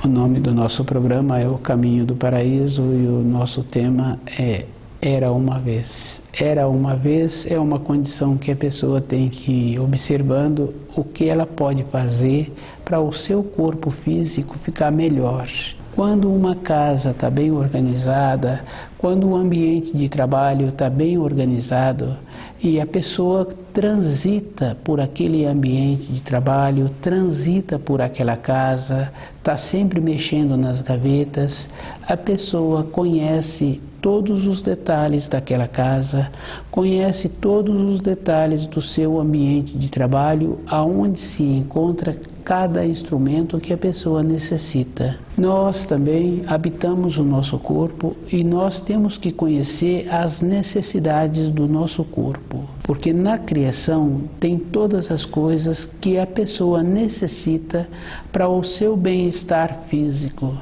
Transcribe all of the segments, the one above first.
O nome do nosso programa é O Caminho do Paraíso e o nosso tema é Era Uma Vez. Era uma vez é uma condição que a pessoa tem que ir observando o que ela pode fazer para o seu corpo físico ficar melhor. Quando uma casa está bem organizada, quando o ambiente de trabalho está bem organizado e a pessoa transita por aquele ambiente de trabalho, transita por aquela casa, está sempre mexendo nas gavetas, a pessoa conhece todos os detalhes daquela casa, conhece todos os detalhes do seu ambiente de trabalho, aonde se encontra cada instrumento que a pessoa necessita. Nós também habitamos o nosso corpo e nós temos que conhecer as necessidades do nosso corpo, porque na criação tem todas as coisas que a pessoa necessita para o seu bem-estar físico.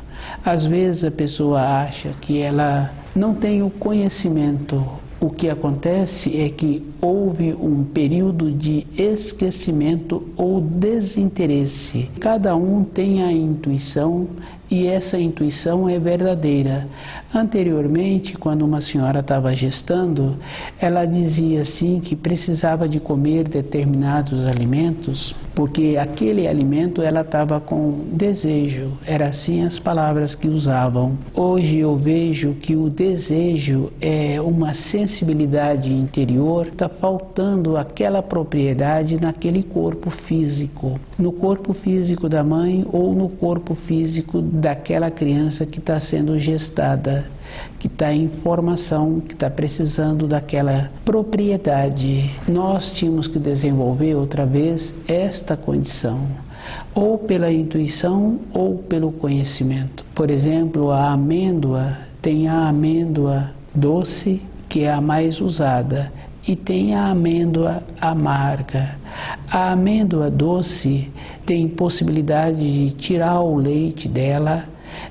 Às vezes a pessoa acha que ela não tem o conhecimento. O que acontece é que houve um período de esquecimento ou desinteresse. Cada um tem a intuição e essa intuição é verdadeira. Anteriormente, quando uma senhora estava gestando, ela dizia assim que precisava de comer determinados alimentos, porque aquele alimento ela estava com desejo. Era assim as palavras que usavam. Hoje eu vejo que o desejo é uma sensibilidade interior, está faltando aquela propriedade naquele corpo físico, no corpo físico da mãe ou no corpo físico daquela criança que está sendo gestada, que está em formação, que está precisando daquela propriedade. Nós tínhamos que desenvolver outra vez esta condição, ou pela intuição ou pelo conhecimento. Por exemplo, a amêndoa, tem a amêndoa doce, que é a mais usada, e tem a amêndoa amarga. A amêndoa doce tem possibilidade de tirar o leite dela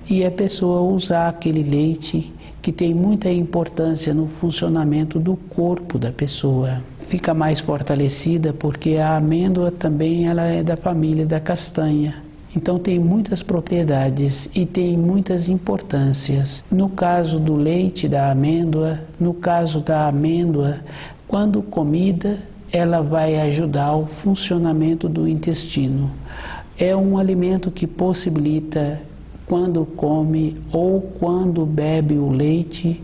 e a pessoa usar aquele leite que tem muita importância no funcionamento do corpo da pessoa. Fica mais fortalecida porque a amêndoa também ela é da família da castanha. Então tem muitas propriedades e tem muitas importâncias. No caso do leite da amêndoa, quando comida, ela vai ajudar o funcionamento do intestino. É um alimento que possibilita, quando come ou quando bebe o leite,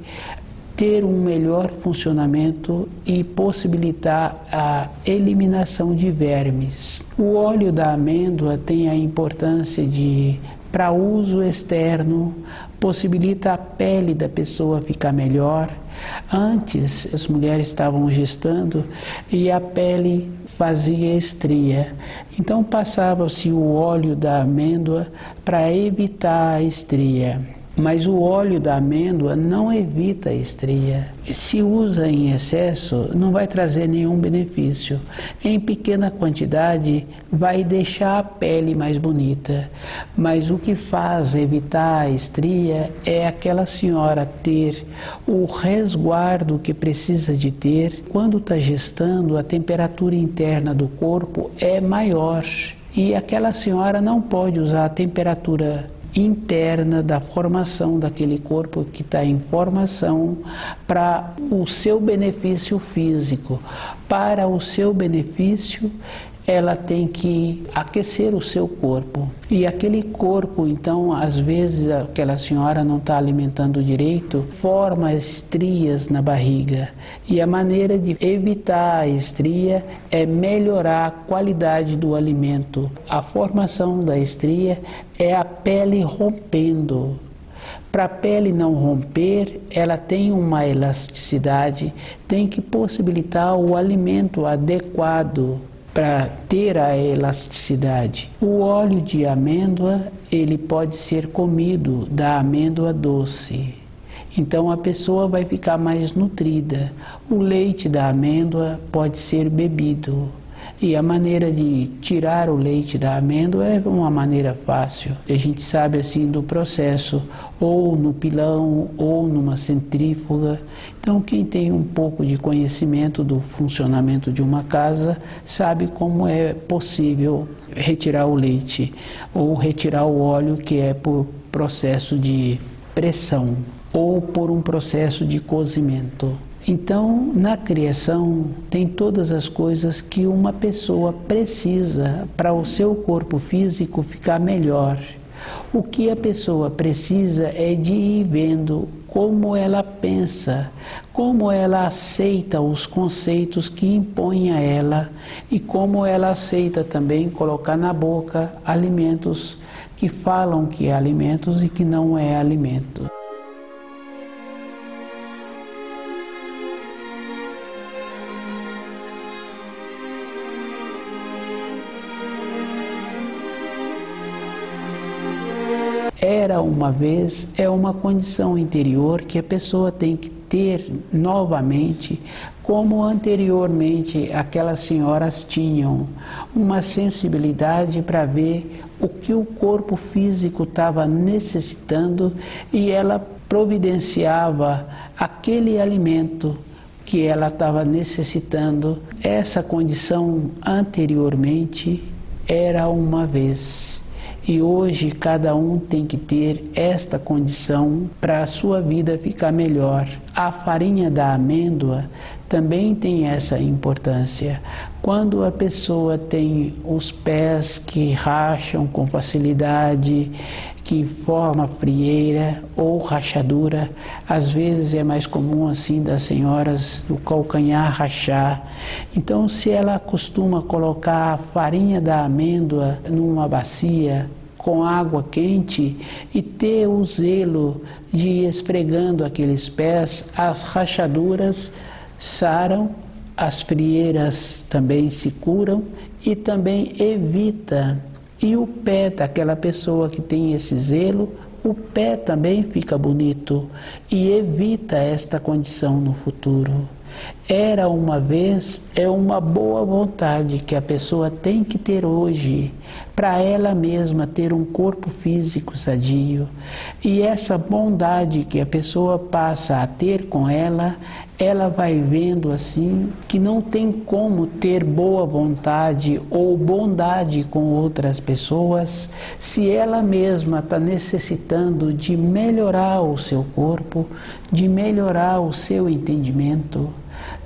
ter um melhor funcionamento e possibilitar a eliminação de vermes. O óleo da amêndoa tem a importância de, para uso externo, possibilita a pele da pessoa ficar melhor. Antes, as mulheres estavam gestando e a pele fazia estria. Então passava-se o óleo da amêndoa para evitar a estria. Mas o óleo da amêndoa não evita a estria. Se usa em excesso, não vai trazer nenhum benefício. Em pequena quantidade, vai deixar a pele mais bonita. Mas o que faz evitar a estria é aquela senhora ter o resguardo que precisa de ter. Quando está gestando, a temperatura interna do corpo é maior. E aquela senhora não pode usar a temperatura interna da formação daquele corpo que está em formação para o seu benefício físico. Para o seu benefício, ela tem que aquecer o seu corpo. E aquele corpo, então, às vezes, aquela senhora não está alimentando direito, forma estrias na barriga. E a maneira de evitar a estria é melhorar a qualidade do alimento. A formação da estria é a pele rompendo. Para a pele não romper, ela tem uma elasticidade, tem que possibilitar o alimento adequado para ter a elasticidade. O óleo de amêndoa, ele pode ser comido da amêndoa doce. Então a pessoa vai ficar mais nutrida. O leite da amêndoa pode ser bebido. E a maneira de tirar o leite da amêndoa é uma maneira fácil. A gente sabe assim do processo, ou no pilão, ou numa centrífuga. Então quem tem um pouco de conhecimento do funcionamento de uma casa, sabe como é possível retirar o leite, ou retirar o óleo, que é por processo de pressão, ou por um processo de cozimento. Então, na criação, tem todas as coisas que uma pessoa precisa para o seu corpo físico ficar melhor. O que a pessoa precisa é de ir vendo como ela pensa, como ela aceita os conceitos que impõem a ela e como ela aceita também colocar na boca alimentos que falam que é alimentos e que não é alimento. Era uma vez é uma condição interior que a pessoa tem que ter novamente, como anteriormente aquelas senhoras tinham, uma sensibilidade para ver o que o corpo físico estava necessitando e ela providenciava aquele alimento que ela estava necessitando. Essa condição anteriormente era uma vez. E hoje cada um tem que ter esta condição para a sua vida ficar melhor. A farinha da amêndoa também tem essa importância. Quando a pessoa tem os pés que racham com facilidade, que forma frieira ou rachadura, às vezes é mais comum assim das senhoras do calcanhar rachar. Então, se ela costuma colocar a farinha da amêndoa numa bacia com água quente e ter o zelo de ir esfregando aqueles pés, as rachaduras saram, as frieiras também se curam e também evita. E o pé daquela pessoa que tem esse zelo, o pé também fica bonito e evita esta condição no futuro. Era uma vez, é uma boa vontade que a pessoa tem que ter hoje, para ela mesma ter um corpo físico sadio. E essa bondade que a pessoa passa a ter com ela, ela vai vendo assim que não tem como ter boa vontade ou bondade com outras pessoas se ela mesma está necessitando de melhorar o seu corpo, de melhorar o seu entendimento.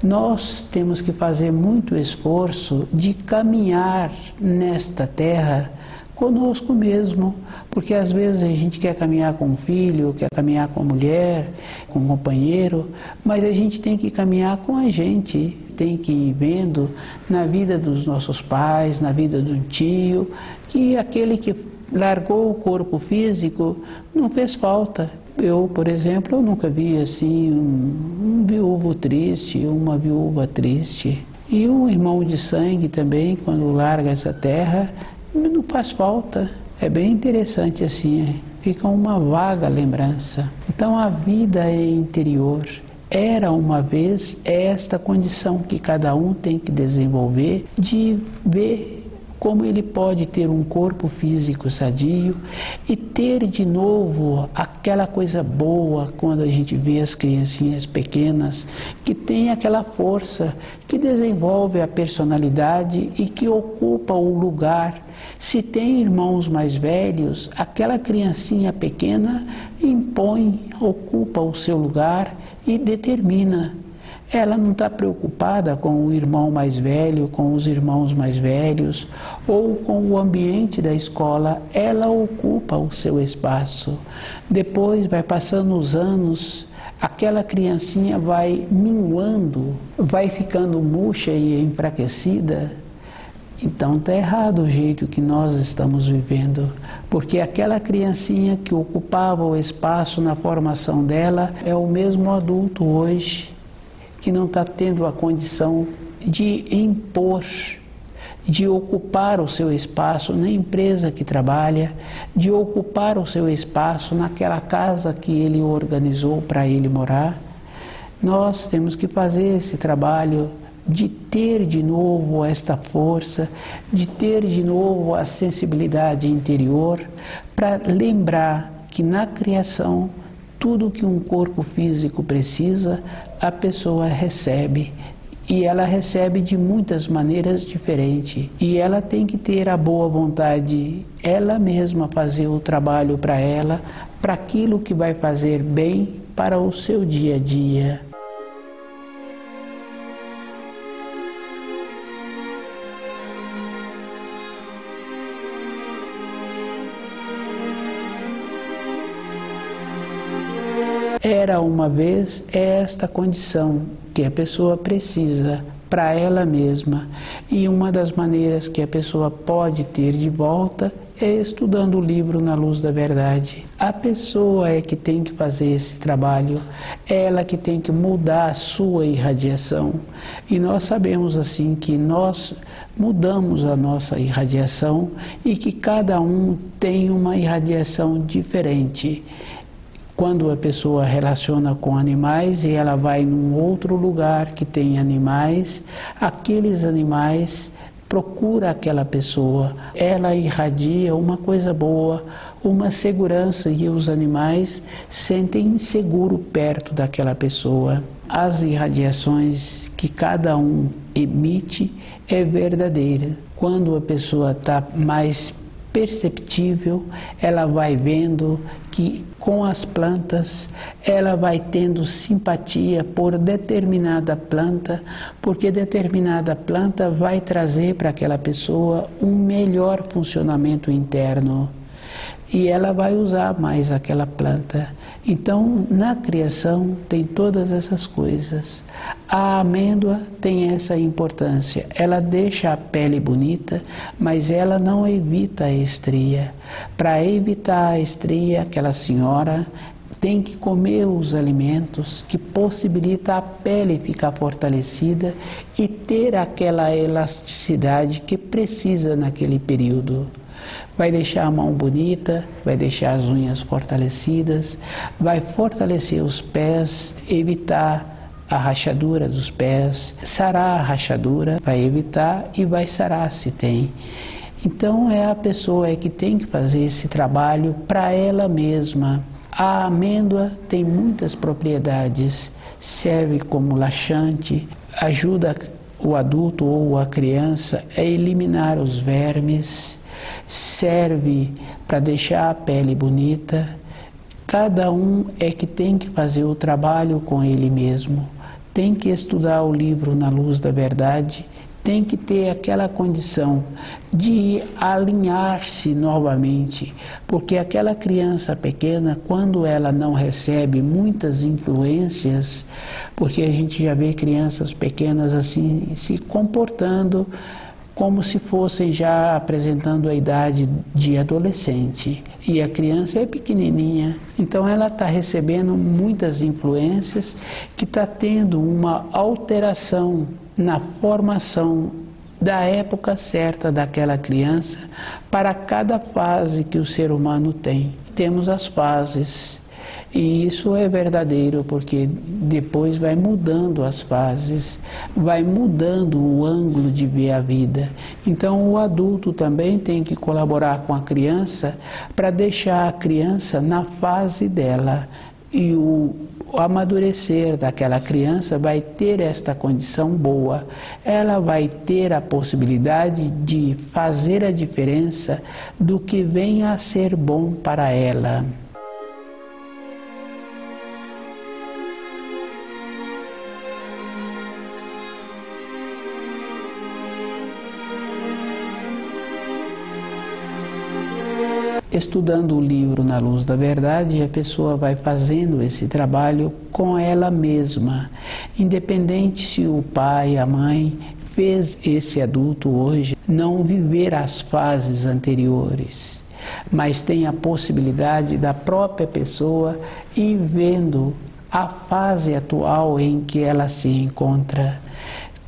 Nós temos que fazer muito esforço de caminhar nesta terra conosco mesmo, porque às vezes a gente quer caminhar com um filho, quer caminhar com a mulher, com um companheiro, mas a gente tem que caminhar com a gente, tem que ir vendo na vida dos nossos pais, na vida de um tio, que aquele que largou o corpo físico não fez falta. Eu, por exemplo, eu nunca vi assim um viúvo triste, uma viúva triste. E um irmão de sangue também, quando larga essa terra, não faz falta. É bem interessante assim, fica uma vaga lembrança. Então a vida é interior. Era uma vez esta condição que cada um tem que desenvolver de ver como ele pode ter um corpo físico sadio e ter de novo aquela coisa boa quando a gente vê as criancinhas pequenas, que tem aquela força, que desenvolve a personalidade e que ocupa o lugar. Se tem irmãos mais velhos, aquela criancinha pequena impõe, ocupa o seu lugar e determina. Ela não está preocupada com o irmão mais velho, com os irmãos mais velhos ou com o ambiente da escola. Ela ocupa o seu espaço. Depois vai passando os anos, aquela criancinha vai minguando, vai ficando murcha e enfraquecida. Então está errado o jeito que nós estamos vivendo, porque aquela criancinha que ocupava o espaço na formação dela é o mesmo adulto hoje, que não está tendo a condição de impor, de ocupar o seu espaço na empresa que trabalha, de ocupar o seu espaço naquela casa que ele organizou para ele morar. Nós temos que fazer esse trabalho de ter de novo esta força, de ter de novo a sensibilidade interior, para lembrar que na criação, tudo que um corpo físico precisa, a pessoa recebe. E ela recebe de muitas maneiras diferentes. E ela tem que ter a boa vontade, ela mesma fazer o trabalho para ela, para aquilo que vai fazer bem para o seu dia a dia. Era uma vez esta condição que a pessoa precisa para ela mesma, e uma das maneiras que a pessoa pode ter de volta é estudando o livro Na Luz da Verdade. A pessoa é que tem que fazer esse trabalho, ela que tem que mudar a sua irradiação. E nós sabemos assim que nós mudamos a nossa irradiação e que cada um tem uma irradiação diferente. Quando a pessoa relaciona com animais e ela vai num outro lugar que tem animais, aqueles animais procura aquela pessoa, ela irradia uma coisa boa, uma segurança, e os animais sentem seguro perto daquela pessoa. As irradiações que cada um emite é verdadeira. Quando a pessoa está mais perceptível, ela vai vendo que com as plantas ela vai tendo simpatia por determinada planta, porque determinada planta vai trazer para aquela pessoa um melhor funcionamento interno e ela vai usar mais aquela planta. Então, na criação tem todas essas coisas. A amêndoa tem essa importância. Ela deixa a pele bonita, mas ela não evita a estria. Para evitar a estria, aquela senhora tem que comer os alimentos que possibilitam a pele ficar fortalecida e ter aquela elasticidade que precisa naquele período. Vai deixar a mão bonita, vai deixar as unhas fortalecidas, vai fortalecer os pés, evitar a rachadura dos pés, sarar a rachadura, vai evitar e vai sarar se tem. Então é a pessoa que tem que fazer esse trabalho para ela mesma. A amêndoa tem muitas propriedades, serve como laxante, ajuda o adulto ou a criança a eliminar os vermes, serve para deixar a pele bonita. Cada um é que tem que fazer o trabalho com ele mesmo. Tem que estudar o livro Na Luz da Verdade, tem que ter aquela condição de alinhar-se novamente, porque aquela criança pequena, quando ela não recebe muitas influências, porque a gente já vê crianças pequenas assim se comportando como se fossem já apresentando a idade de adolescente. E a criança é pequenininha, então ela está recebendo muitas influências que está tendo uma alteração na formação da época certa daquela criança para cada fase que o ser humano tem. Temos as fases. E isso é verdadeiro, porque depois vai mudando as fases, vai mudando o ângulo de ver a vida. Então o adulto também tem que colaborar com a criança para deixar a criança na fase dela. E o amadurecer daquela criança vai ter esta condição boa. Ela vai ter a possibilidade de fazer a diferença do que venha a ser bom para ela. Estudando o livro Na Luz da Verdade, a pessoa vai fazendo esse trabalho com ela mesma. Independente se o pai, a mãe, fez esse adulto hoje não viver as fases anteriores, mas tem a possibilidade da própria pessoa ir vendo a fase atual em que ela se encontra.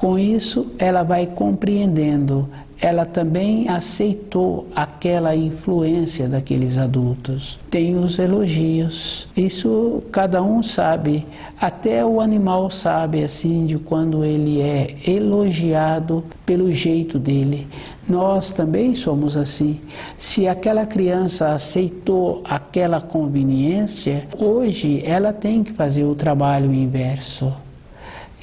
Com isso, ela vai compreendendo. Ela também aceitou aquela influência daqueles adultos. Tem os elogios. Isso cada um sabe. Até o animal sabe, assim, de quando ele é elogiado pelo jeito dele. Nós também somos assim. Se aquela criança aceitou aquela conveniência, hoje ela tem que fazer o trabalho inverso.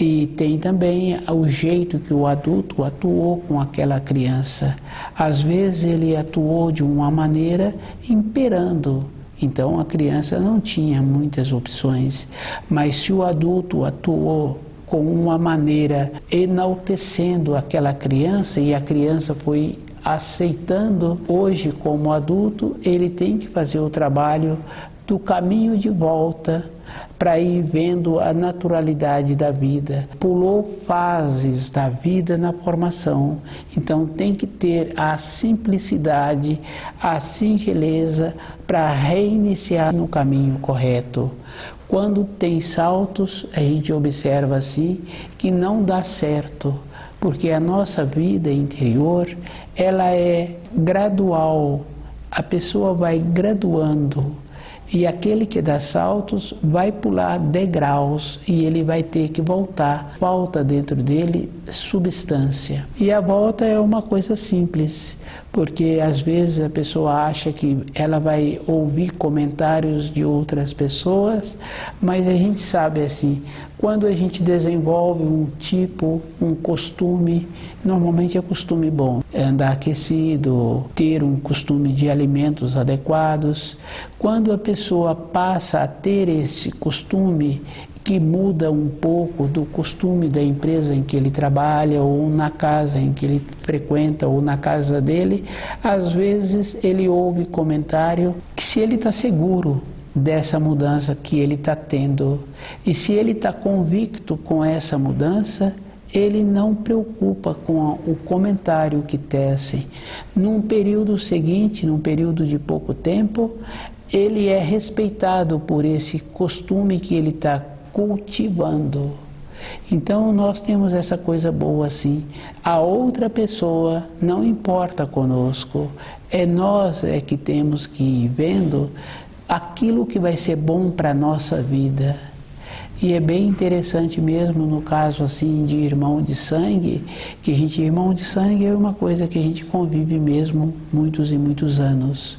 E tem também o jeito que o adulto atuou com aquela criança. Às vezes ele atuou de uma maneira imperando. Então a criança não tinha muitas opções. Mas se o adulto atuou com uma maneira enaltecendo aquela criança e a criança foi aceitando, hoje como adulto ele tem que fazer o trabalho do caminho de volta para ir vendo a naturalidade da vida. Pulou fases da vida na formação, então tem que ter a simplicidade, a singeleza para reiniciar no caminho correto. Quando tem saltos, a gente observa assim que não dá certo, porque a nossa vida interior, ela é gradual, a pessoa vai graduando. E aquele que dá saltos vai pular degraus e ele vai ter que voltar. Falta dentro dele substância. E a volta é uma coisa simples, porque às vezes a pessoa acha que ela vai ouvir comentários de outras pessoas, mas a gente sabe assim, quando a gente desenvolve um costume, normalmente é costume bom, é andar aquecido, ter um costume de alimentos adequados. Quando a pessoa passa a ter esse costume, que muda um pouco do costume da empresa em que ele trabalha, ou na casa em que ele frequenta, ou na casa dele, às vezes ele ouve comentário que, se ele está seguro dessa mudança que ele está tendo, e se ele está convicto com essa mudança, ele não preocupa com o comentário que tecem. Num período seguinte, num período de pouco tempo, ele é respeitado por esse costume que ele está cultivando. Então nós temos essa coisa boa assim. A outra pessoa não importa conosco. É nós que temos que ir vendo aquilo que vai ser bom para a nossa vida. E é bem interessante mesmo no caso assim de irmão de sangue, que irmão de sangue é uma coisa que a gente convive mesmo muitos e muitos anos,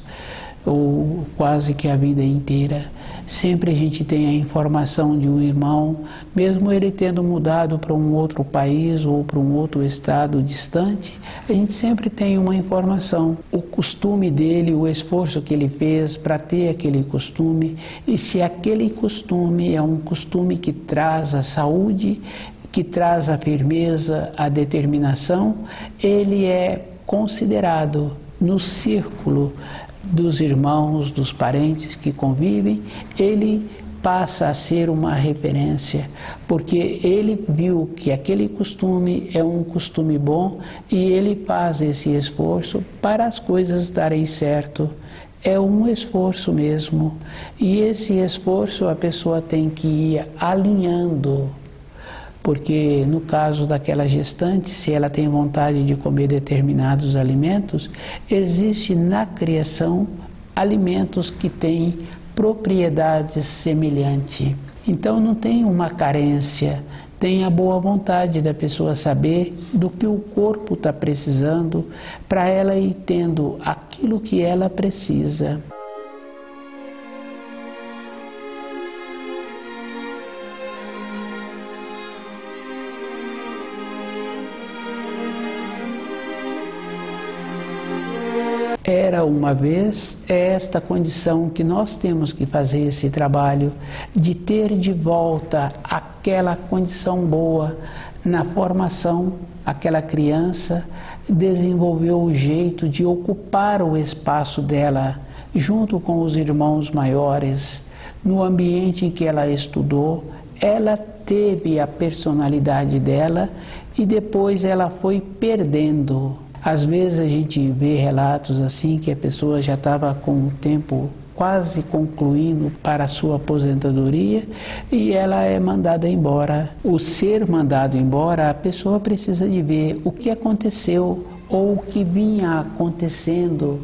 ou quase que a vida inteira. Sempre a gente tem a informação de um irmão, mesmo ele tendo mudado para um outro país ou para um outro estado distante, a gente sempre tem uma informação, o costume dele, o esforço que ele fez para ter aquele costume, e se aquele costume é um costume que traz a saúde, que traz a firmeza, a determinação, ele é considerado no círculo dos irmãos, dos parentes que convivem, ele passa a ser uma referência, porque ele viu que aquele costume é um costume bom e ele faz esse esforço para as coisas darem certo. É um esforço mesmo, e esse esforço a pessoa tem que ir alinhando. Porque no caso daquela gestante, se ela tem vontade de comer determinados alimentos, existe na criação alimentos que têm propriedades semelhantes. Então não tem uma carência, tem a boa vontade da pessoa saber do que o corpo está precisando para ela ir tendo aquilo que ela precisa. Era uma vez, é esta condição que nós temos que fazer esse trabalho, de ter de volta aquela condição boa na formação. Aquela criança desenvolveu o jeito de ocupar o espaço dela, junto com os irmãos maiores, no ambiente em que ela estudou. Ela teve a personalidade dela e depois ela foi perdendo. Às vezes a gente vê relatos assim que a pessoa já estava com o tempo quase concluindo para a sua aposentadoria e ela é mandada embora. O ser mandado embora, a pessoa precisa de ver o que aconteceu ou o que vinha acontecendo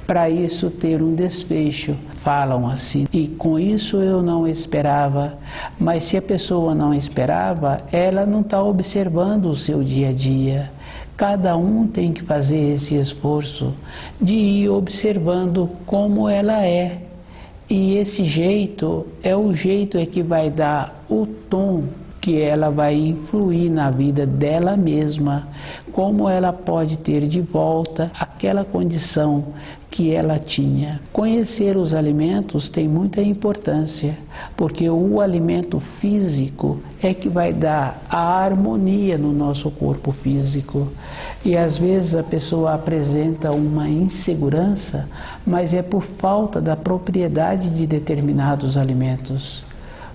para isso ter um desfecho. Falam assim, e com isso eu não esperava, mas se a pessoa não esperava, ela não está observando o seu dia a dia. Cada um tem que fazer esse esforço de ir observando como ela é. E esse jeito é o jeito que vai dar o tom que ela vai influir na vida dela mesma, como ela pode ter de volta aquela condição que ela tinha. Conhecer os alimentos tem muita importância, porque o alimento físico é que vai dar a harmonia no nosso corpo físico. E às vezes a pessoa apresenta uma insegurança, mas é por falta da propriedade de determinados alimentos.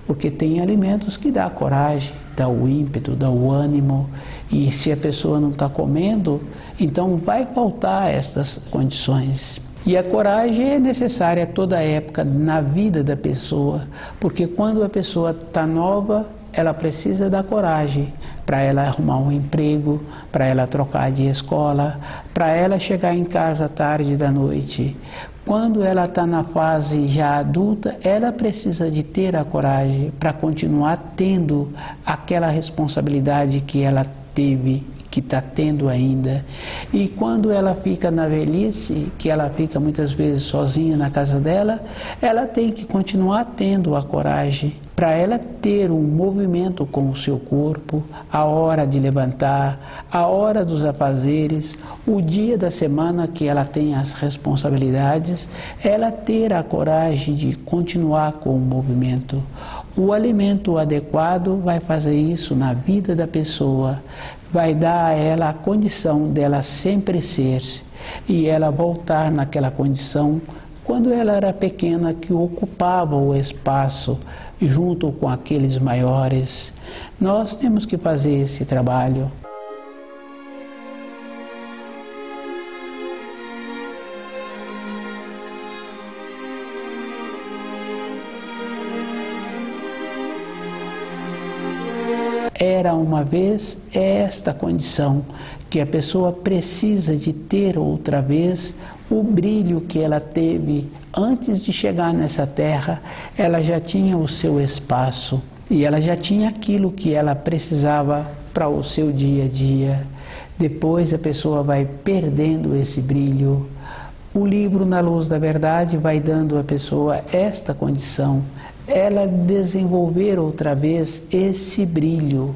Porque tem alimentos que dá coragem, dá o ímpeto, dá o ânimo, e se a pessoa não está comendo, então vai faltar estas condições. E a coragem é necessária a toda época na vida da pessoa, porque quando a pessoa está nova, ela precisa da coragem para ela arrumar um emprego, para ela trocar de escola, para ela chegar em casa tarde da noite. Quando ela está na fase já adulta, ela precisa de ter a coragem para continuar tendo aquela responsabilidade que ela teve, que está tendo ainda. E quando ela fica na velhice, que ela fica muitas vezes sozinha na casa dela, ela tem que continuar tendo a coragem para ela ter um movimento com o seu corpo, a hora de levantar, a hora dos afazeres, o dia da semana que ela tem as responsabilidades, ela ter a coragem de continuar com o movimento. O alimento adequado vai fazer isso na vida da pessoa, vai dar a ela a condição dela sempre ser e ela voltar naquela condição quando ela era pequena, que ocupava o espaço junto com aqueles maiores. Nós temos que fazer esse trabalho. Era uma vez esta condição que a pessoa precisa de ter outra vez o brilho que ela teve antes de chegar nessa terra. Ela já tinha o seu espaço e ela já tinha aquilo que ela precisava para o seu dia a dia. Depois a pessoa vai perdendo esse brilho. O livro Na Luz da Verdade vai dando à pessoa esta condição, ela desenvolver outra vez esse brilho,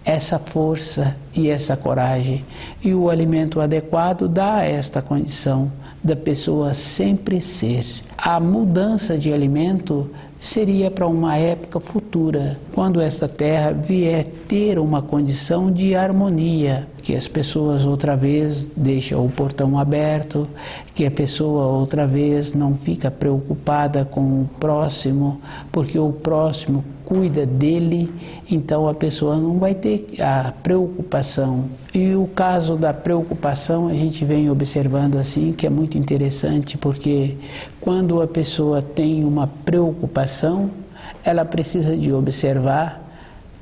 essa força e essa coragem. E o alimento adequado dá esta condição da pessoa sempre ser. A mudança de alimento seria para uma época futura, quando esta terra vier ter uma condição de harmonia, que as pessoas outra vez deixam o portão aberto, que a pessoa outra vez não fica preocupada com o próximo, porque o próximo cuida dele, então a pessoa não vai ter a preocupação. E o caso da preocupação a gente vem observando assim, que é muito interessante, porque quando a pessoa tem uma preocupação, ela precisa de observar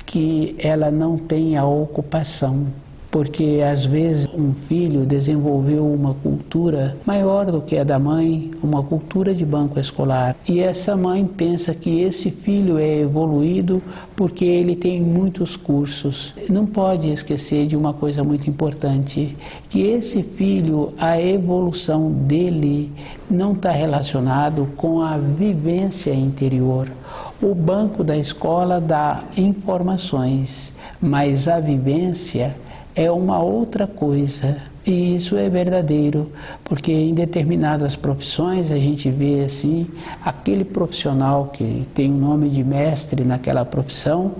que ela não tem a ocupação. Porque às vezes um filho desenvolveu uma cultura maior do que a da mãe, uma cultura de banco escolar. E essa mãe pensa que esse filho é evoluído porque ele tem muitos cursos. Não pode esquecer de uma coisa muito importante, que esse filho, a evolução dele não está relacionado com a vivência interior. O banco da escola dá informações, mas a vivência é uma outra coisa, e isso é verdadeiro, porque em determinadas profissões a gente vê assim, aquele profissional que tem o nome de mestre naquela profissão,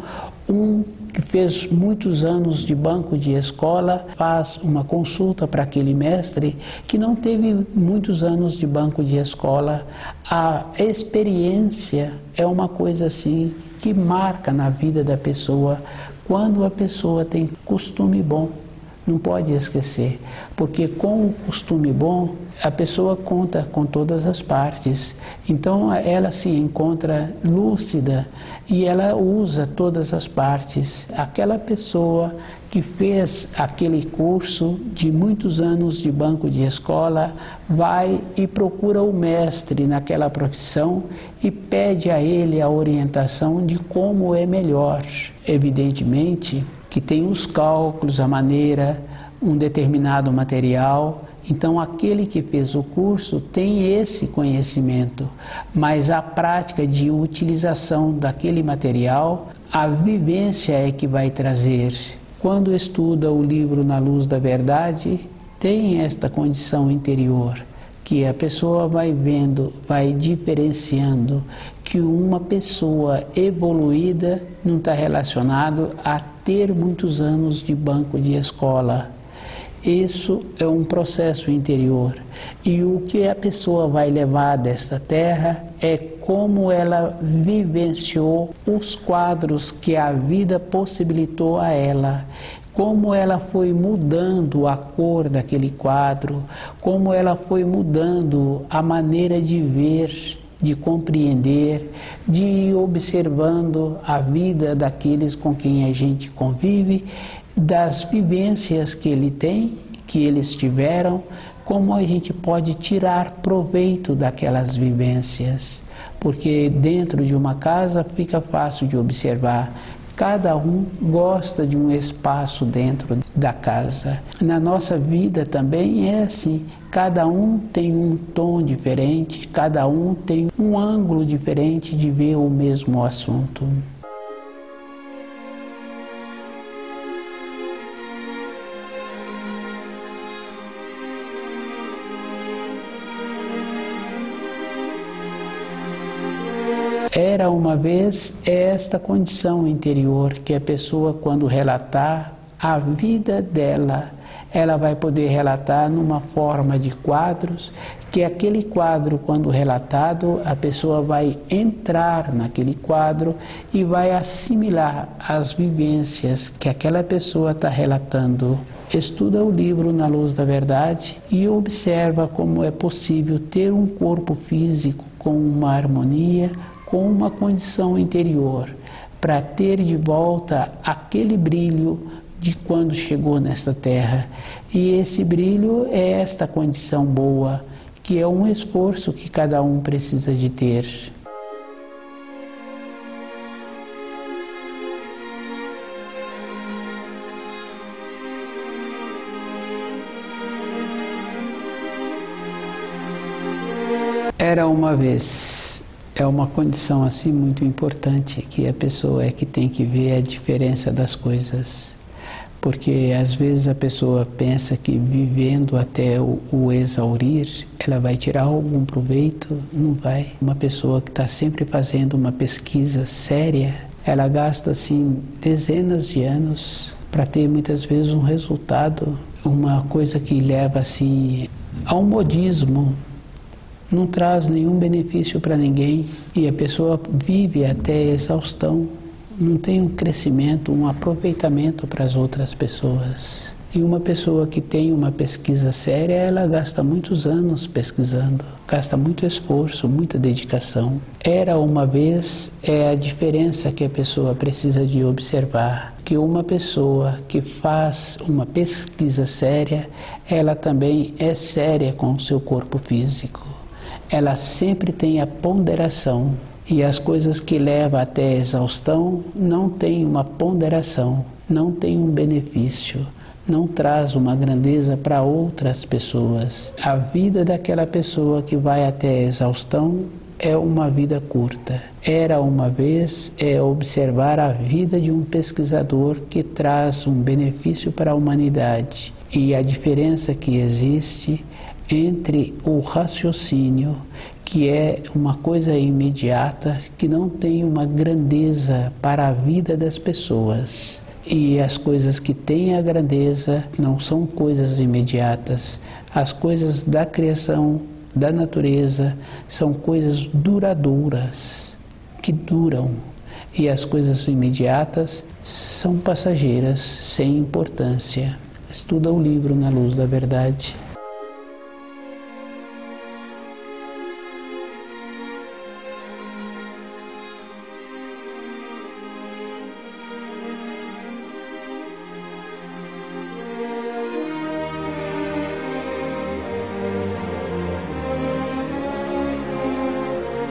um que fez muitos anos de banco de escola, faz uma consulta para aquele mestre que não teve muitos anos de banco de escola. A experiência é uma coisa assim que marca na vida da pessoa, quando a pessoa tem costume bom, não pode esquecer, porque com o costume bom, a pessoa conta com todas as partes. Então ela se encontra lúcida e ela usa todas as partes. Aquela pessoa que fez aquele curso de muitos anos de banco de escola, vai e procura o mestre naquela profissão e pede a ele a orientação de como é melhor. Evidentemente que tem os cálculos, a maneira, um determinado material. Então aquele que fez o curso tem esse conhecimento, mas a prática de utilização daquele material, a vivência é que vai trazer. Quando estuda o livro Na Luz da Verdade, tem esta condição interior, que a pessoa vai vendo, vai diferenciando que uma pessoa evoluída não está relacionado a ter muitos anos de banco de escola. Isso é um processo interior. E o que a pessoa vai levar desta terra é como ela vivenciou os quadros que a vida possibilitou a ela, como ela foi mudando a cor daquele quadro, como ela foi mudando a maneira de ver, de compreender, de ir observando a vida daqueles com quem a gente convive, das vivências que ele tem, que eles tiveram, como a gente pode tirar proveito daquelas vivências. Porque dentro de uma casa fica fácil de observar. Cada um gosta de um espaço dentro da casa. Na nossa vida também é assim. Cada um tem um tom diferente, cada um tem um ângulo diferente de ver o mesmo assunto. Era uma vez esta condição interior que a pessoa, quando relatar a vida dela, ela vai poder relatar numa forma de quadros, que aquele quadro, quando relatado, a pessoa vai entrar naquele quadro e vai assimilar as vivências que aquela pessoa está relatando. Estuda o livro Na Luz da Verdade e observa como é possível ter um corpo físico com uma harmonia, com uma condição interior, para ter de volta aquele brilho de quando chegou nesta terra. E esse brilho é esta condição boa, que é um esforço que cada um precisa de ter. Era uma vez. É uma condição assim muito importante, que a pessoa é que tem que ver a diferença das coisas. Porque às vezes a pessoa pensa que vivendo até o exaurir, ela vai tirar algum proveito, não vai. Uma pessoa que está sempre fazendo uma pesquisa séria, ela gasta assim dezenas de anos para ter muitas vezes um resultado, uma coisa que leva assim ao modismo. Não traz nenhum benefício para ninguém e a pessoa vive até exaustão, não tem um crescimento, um aproveitamento para as outras pessoas. E uma pessoa que tem uma pesquisa séria, ela gasta muitos anos pesquisando, gasta muito esforço, muita dedicação. Era uma vez é a diferença que a pessoa precisa de observar, que uma pessoa que faz uma pesquisa séria, ela também é séria com o seu corpo físico. Ela sempre tem a ponderação, e as coisas que levam até a exaustão não tem uma ponderação, não tem um benefício, não traz uma grandeza para outras pessoas. A vida daquela pessoa que vai até a exaustão é uma vida curta. Era uma vez é observar a vida de um pesquisador que traz um benefício para a humanidade, e a diferença que existe entre o raciocínio, que é uma coisa imediata, que não tem uma grandeza para a vida das pessoas. E as coisas que têm a grandeza não são coisas imediatas. As coisas da criação, da natureza, são coisas duradouras, que duram. E as coisas imediatas são passageiras, sem importância. estuda o livro Na Luz da Verdade.